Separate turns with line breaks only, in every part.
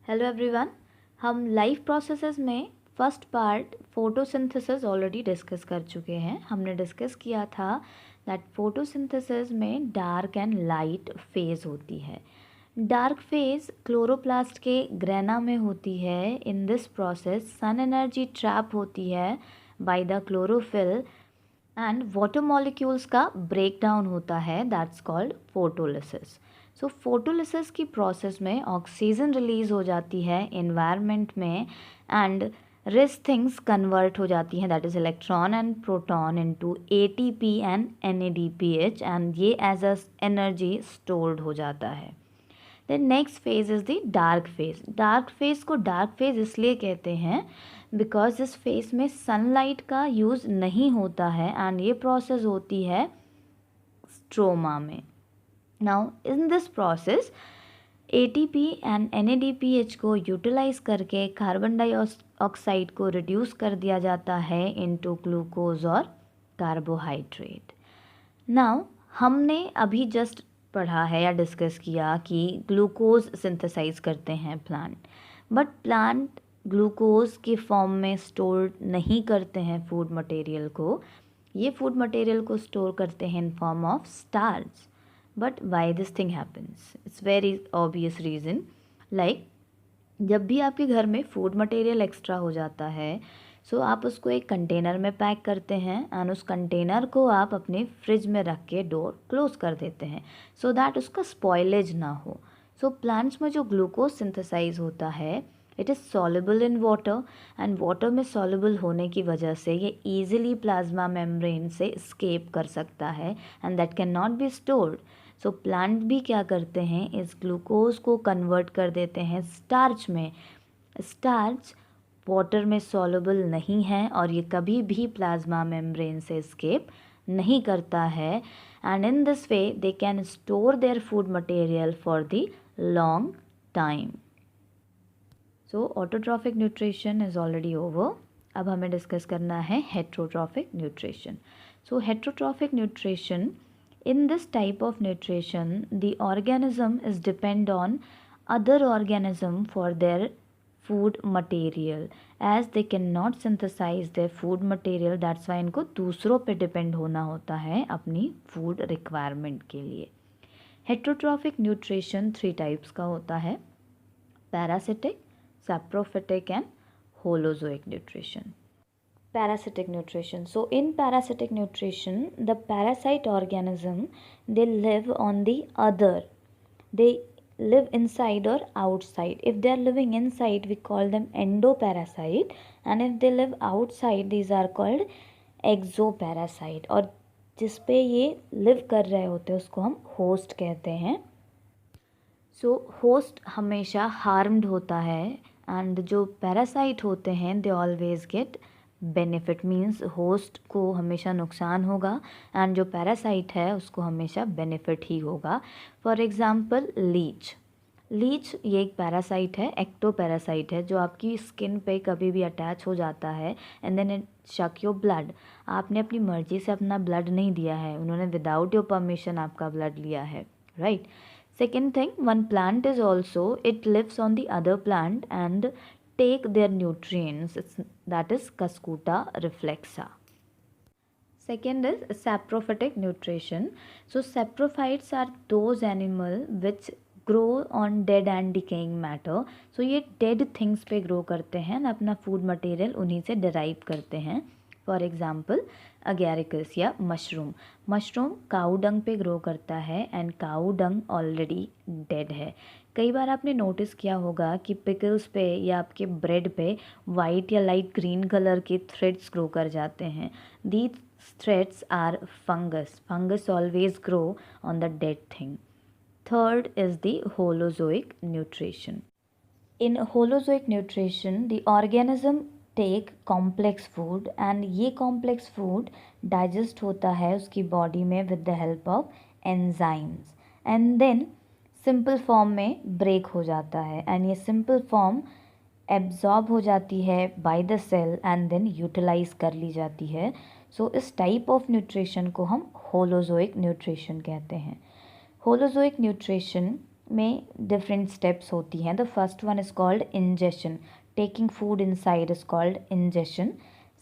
Hello everyone. हम life processes में first part photosynthesis already discuss कर चुके हैं। हमने डिस्कस किया था दैट फोटोसिंथेसिस में डार्क एंड लाइट फेज होती है। डार्क फेज क्लोरोप्लास्ट के ग्रेना में होती है। In this process sun energy trap होती है by the chlorophyll and water molecules का ब्रेक डाउन होता है, that's called photolysis. So photolysis की प्रोसेस में ऑक्सीजन रिलीज हो जाती है एनवायरनमेंट में एंड रिस्ट थिंग्स कन्वर्ट हो जाती हैं, that is electron and proton into ATP and NADPH and ये एज अ एनर्जी स्टोर्ड हो जाता है। Then next phase is the dark phase. Dark phase को डार्क फेज इसलिए कहते हैं बिकॉज इस फेज में सनलाइट का यूज़ नहीं होता है एंड ये प्रोसेस होती है स्ट्रोमा में। Now in this process ATP and NADPH को यूटिलाइज करके कार्बन डाइऑक्साइड को रिड्यूस कर दिया जाता है इनटू ग्लूकोज और कार्बोहाइड्रेट। नाउ हमने अभी जस्ट पढ़ा है या डिस्कस किया कि ग्लूकोज सिंथेसाइज करते हैं प्लांट, बट प्लांट ग्लूकोज के फॉर्म में स्टोर नहीं करते हैं फूड मटेरियल को। ये फूड मटेरियल को स्टोर करते हैं in form of starch. But why this thing happens? It's very obvious reason. Like जब भी आपके घर में फूड मटेरियल एक्स्ट्रा हो जाता है सो आप उसको एक कंटेनर में पैक करते हैं एंड उस कंटेनर को आप अपने फ्रिज में रख के डोर क्लोज कर देते हैं सो दैट उसका स्पॉइलेज ना हो। सो प्लांट्स में जो ग्लूकोज सिंथेसाइज होता है it is soluble in water and water में सॉल्युबल होने की वजह से ये ईजिली प्लाज्मा मेम्ब्रेन से स्केप कर सकता है and that can not be stored. So plant भी क्या करते हैं, इस ग्लूकोज को कन्वर्ट कर देते हैं स्टार्च में। स्टार्च वाटर में सॉल्युबल नहीं है और ये कभी भी प्लाज्मा मेम्ब्रेन से स्केप नहीं करता है and in this way they can store their food material for the long time. So autotrophic nutrition is already over. अब हमें डिस्कस करना है heterotrophic nutrition. So heterotrophic nutrition, in this type of nutrition the organism is depend on other organism for their food material as they cannot synthesize their food material, that's why इनको दूसरों पे depend होना होता है अपनी food requirement के लिए। Heterotrophic nutrition 3 types का होता है, parasitic, saprophytic and holozoic nutrition. Parasitic nutrition. So in parasitic nutrition the parasite organism they live on the other, they live inside or outside. If they are living inside we call them endoparasite and if they live outside these are called exoparasite और जिस पे ये live कर रहे होते हैं उसको हम host कहते हैं। सो होस्ट हमेशा हार्म्ड होता है एंड जो पैरासाइट होते हैं they always get benefit, means host को हमेशा नुकसान होगा एंड जो पैरासाइट है उसको हमेशा बेनिफिट ही होगा। For example Leach. लीच ये एक पैरासाइट है, एक्टो पैरासाइट है जो आपकी स्किन पे कभी भी अटैच हो जाता है एंड देन इट शक योर ब्लड। आपने अपनी मर्जी से अपना ब्लड नहीं दिया है, उन्होंने विदाउट योर परमिशन आपका ब्लड लिया है, right. Second thing, one plant is also, it lives on the other plant and take their nutrients, that is Cuscuta reflexa. Second is saprophytic nutrition. So saprophytes are those animal which grow on dead and decaying matter. So ये dead things पे grow करते हैं और अपना food material उन्हीं से derive करते हैं। फॉर एग्ज़ाम्पल अगैरिकस या मशरूम। मशरूम काऊ डंग पे ग्रो करता है and cow dung already dead है। कई बार आपने नोटिस किया होगा कि पिकल्स पे या आपके ब्रेड पे वाइट या लाइट ग्रीन कलर के थ्रेड्स ग्रो कर जाते हैं। These threads are fungus. Fungus always grow on the dead thing. Third is the holozoic nutrition. In holozoic nutrition the organism take complex food and ये complex food digest होता है उसकी body में with the help of enzymes and then simple form में break हो जाता है and ये सिंपल फॉर्म एब्जॉर्ब हो जाती है by the cell and then utilise कर ली जाती है। सो इस टाइप ऑफ न्यूट्रिशन को हम होलोजोइक न्यूट्रिशन कहते हैं। होलोजोइक न्यूट्रिशन में डिफरेंट स्टेप्स होती हैं. The first one is called ingestion. Taking food inside is called ingestion.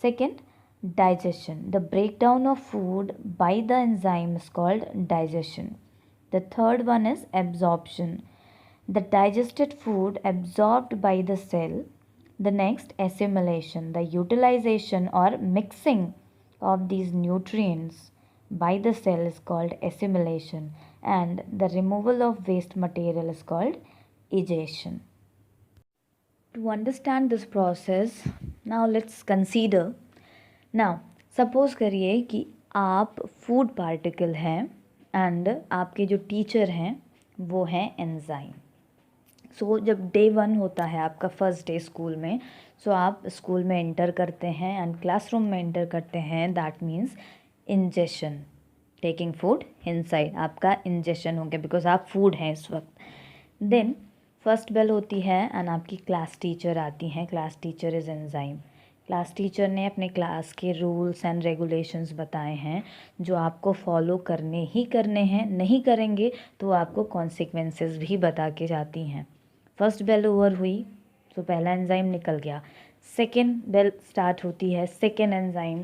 Second, digestion. The breakdown of food by the enzyme is called digestion. The third one is absorption. The digested food absorbed by the cell. The next, assimilation. The utilization or mixing of these nutrients by the cell is called assimilation. And the removal of waste material is called egestion. To understand this process, now let's consider. Now suppose करिए कि आप food particle हैं and आपके जो teacher हैं वो हैं enzyme. सो जब डे 1 होता है आपका फर्स्ट डे स्कूल में, सो आप स्कूल में एंटर करते हैं एंड क्लासरूम में एंटर करते हैं. That means ingestion. Taking food inside, आपका इंजेशन हो गया बिकॉज आप फूड हैं इस वक्त. देन फर्स्ट बेल होती है एंड आपकी क्लास टीचर आती हैं. Class teacher is enzyme. Class teacher ने अपने क्लास के रूल्स एंड रेगुलेशंस बताए हैं जो आपको फॉलो करने ही करने हैं. नहीं करेंगे तो आपको कॉन्सिक्वेंसेस भी बता के जाती हैं. फर्स्ट बेल ओवर हुई तो पहला एंजाइम निकल गया. सेकेंड बेल स्टार्ट होती है. Second enzyme,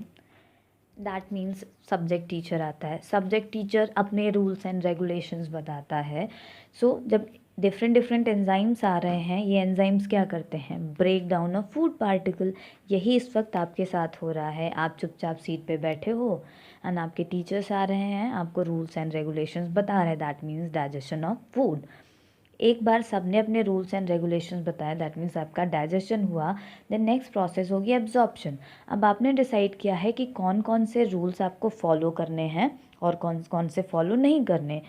that means subject teacher आता है. सब्जेक्ट टीचर अपने रूल्स एंड रेगुलेशंस बताता है. सो जब डिफरेंट एंजाइम्स आ रहे हैं, ये एंजाइम्स क्या करते हैं? Break down of food particle. यही इस वक्त आपके साथ हो रहा है. आप चुपचाप सीट पे बैठे हो एंड आपके टीचर्स आ रहे हैं, आपको रूल्स एंड रेगुलेशंस बता रहे हैं. That means digestion of food. एक बार सबने अपने रूल्स एंड रेगुलेशंस बताया, दैट मीन्स आपका डाइजेशन हुआ. देन नेक्स्ट प्रोसेस होगी एब्जॉर्प्शन. अब आपने डिसाइड किया है कि कौन कौन से रूल्स आपको फॉलो करने हैं और कौन कौन से फॉलो नहीं करने.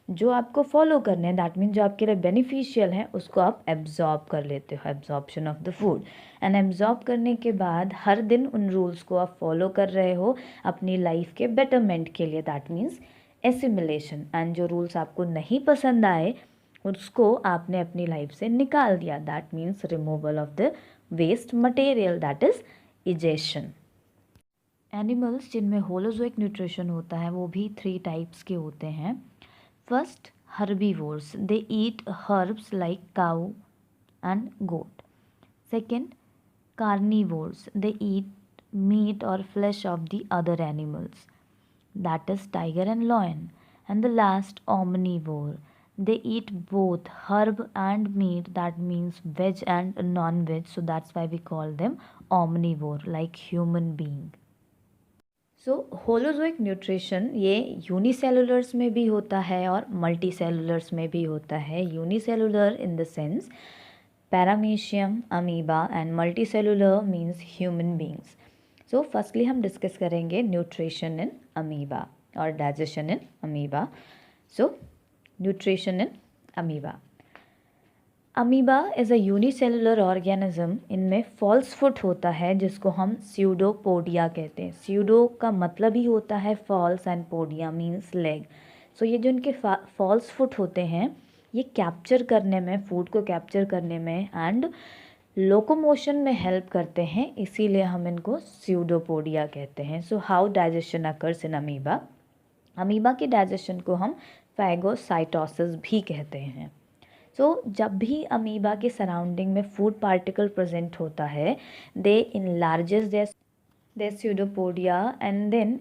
जो आपको फॉलो करने हैं, दैट मीन जो आपके लिए बेनिफिशियल है, उसको आप एब्जॉर्ब कर लेते हो. Absorption of the food. And absorb करने के बाद हर दिन उन रूल्स को आप फॉलो कर रहे हो अपनी लाइफ के बेटरमेंट के लिए. That means assimilation. एंड जो रूल्स आपको नहीं पसंद आए उसको आपने अपनी लाइफ से निकाल दिया. That means removal of the waste material, that is egestion. Animals जिनमें होलोजोइक न्यूट्रिशन होता है वो भी 3 टाइप्स के होते हैं. First, herbivores. They eat herbs like cow and goat. Second, carnivores. They eat meat or flesh of the other animals. That is tiger and lion. And the last, omnivore. They eat both herb and meat. That means veg and non-veg. So that's why we call them omnivore, like human being. So holozoic nutrition ये यूनिसेलुलर्स में भी होता है और multi सेलुलर्स में भी होता है. Unicellular in the sense paramecium, amoeba and multi cellular means human beings. So firstly हम डिस्कस करेंगे न्यूट्रिशन इन अमीबा और digestion in amoeba. So nutrition in amoeba. Amoeba is a unicellular organism. इनमें false foot होता है जिसको हम pseudopodia कहते हैं. स्यूडो का मतलब ही होता है false and podia means leg. So ये जो इनके फॉल्स फुट होते हैं ये कैप्चर करने में, फूड को कैप्चर करने में एंड लोकोमोशन में हेल्प करते हैं, इसीलिए हम इनको स्यूडोपोडिया कहते हैं. So how digestion occurs in amoeba. Amoeba के डाइजेशन को हम फैगोसाइटोसिस भी कहते हैं. सो जब भी अमीबा के सराउंडिंग में फूड पार्टिकल प्रेजेंट होता है, they enlarges their pseudopodia and then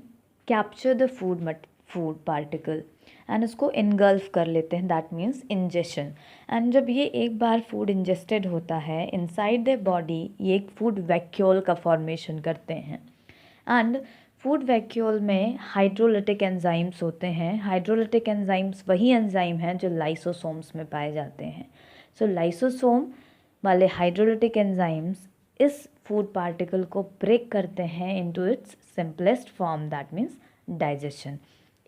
capture the food particle and उसको इनगल्फ कर लेते हैं. That means ingestion. एंड जब ये एक बार फूड इंजेस्टेड होता है इनसाइड द बॉडी, ये एक फूड वैक्यूल का फॉर्मेशन करते हैं. एंड फूड वैक्यूल में हाइड्रोलिटिक एंजाइम्स होते हैं. हाइड्रोलिटिक एंजाइम्स वही एंजाइम हैं जो लाइसोसोम्स में पाए जाते हैं. सो लाइसोसोम वाले हाइड्रोलिटिक एंजाइम्स इस फूड पार्टिकल को ब्रेक करते हैं into its simplest form. That means digestion.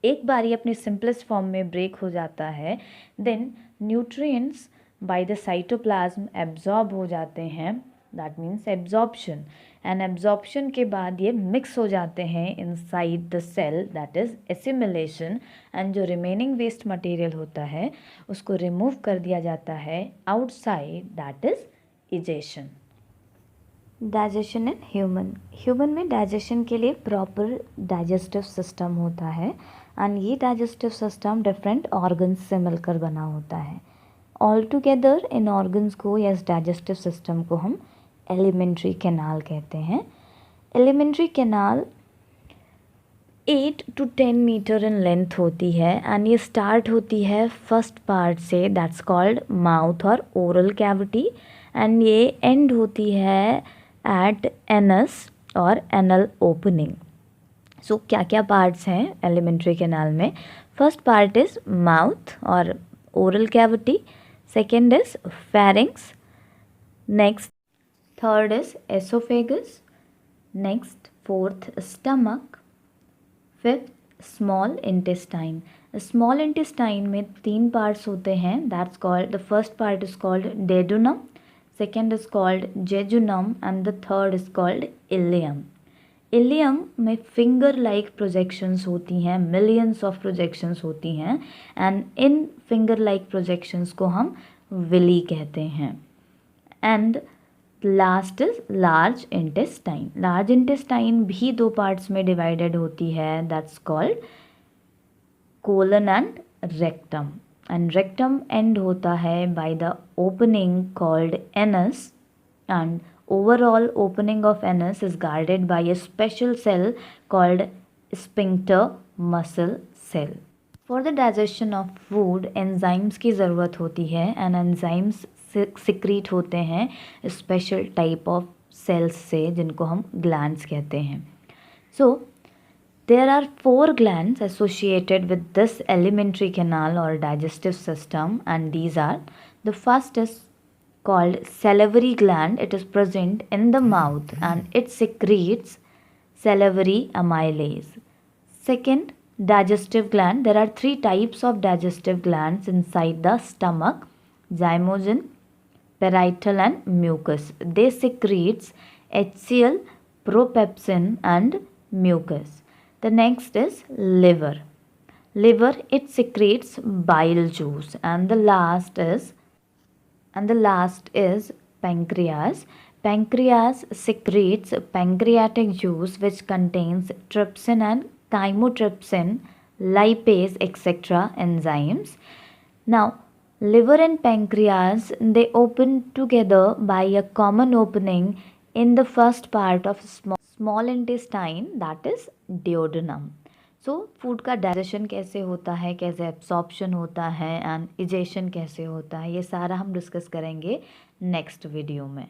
एक बार ये अपने सिंपलेस्ट फॉर्म में ब्रेक हो जाता है, then nutrients by the cytoplasm absorb हो जाते हैं. That means absorption. And absorption के बाद ये मिक्स हो जाते हैं inside the cell, that is assimilation. And जो रिमेनिंग वेस्ट मटेरियल होता है उसको रिमूव कर दिया जाता है outside, that is egestion. Digestion in human. Human में डाइजेशन के लिए प्रॉपर डाइजेस्टिव सिस्टम होता है एंड ये डाइजेस्टिव सिस्टम डिफरेंट ऑर्गन्स से मिलकर बना होता है. ऑल टुगेदर इन ऑर्गन्स को या इस डाइजेस्टिव सिस्टम को हम एलिमेंट्री कैनाल कहते हैं। Alimentary canal 8 to 10 metre in length होती है एंड ये स्टार्ट होती है फर्स्ट पार्ट से, दैट्स कॉल्ड माउथ और ओरल कैविटी, एंड ये एंड होती है एट एनस और एनल ओपनिंग। सो क्या क्या पार्ट्स हैं एलिमेंट्री कैनाल में? फर्स्ट पार्ट इज़ माउथ और oral cavity, second is pharynx, next third is oesophagus, next fourth stomach, fifth small intestine. Small intestine में 3 पार्ट्स होते हैं, that's called, the first part is called duodenum, second is called jejunum and the third is called ileum. Ileum में finger like projections होती हैं, millions of projections होती हैं, and in finger like projections को हम villi कहते हैं। And last is large intestine. Large intestine भी 2 पार्ट्स में डिवाइडेड होती है, that's called colon and rectum, and rectum end होता है by the opening called anus, and overall opening of anus is guarded by a special cell called sphincter muscle cell. For the digestion of food enzymes की ज़रूरत होती है, and enzymes secrete होते हैं special type of sales से जिनको हम glands कहते हैं। सो there are 4 glands associated with this alimentary canal or digestive system, and these are, the first is called salivary gland. It is present in the mouth and it secretes salivary amylase. Second, digestive gland. There are 3 types of digestive glands inside the stomach: zymogen, parietal and mucus. They secretes HCl, propepsin and mucus. The next is liver. Liver, it secretes bile juice, and the last is pancreas. Pancreas secretes pancreatic juice which contains trypsin and chymotrypsin, lipase, etc. enzymes. Now, liver and pancreas, they open together by a common opening in the first part of small intestine, that is duodenum. So food का digestion कैसे होता है, कैसे absorption होता है, and egestion कैसे होता है, ये सारा हम डिस्कस करेंगे नेक्स्ट वीडियो में।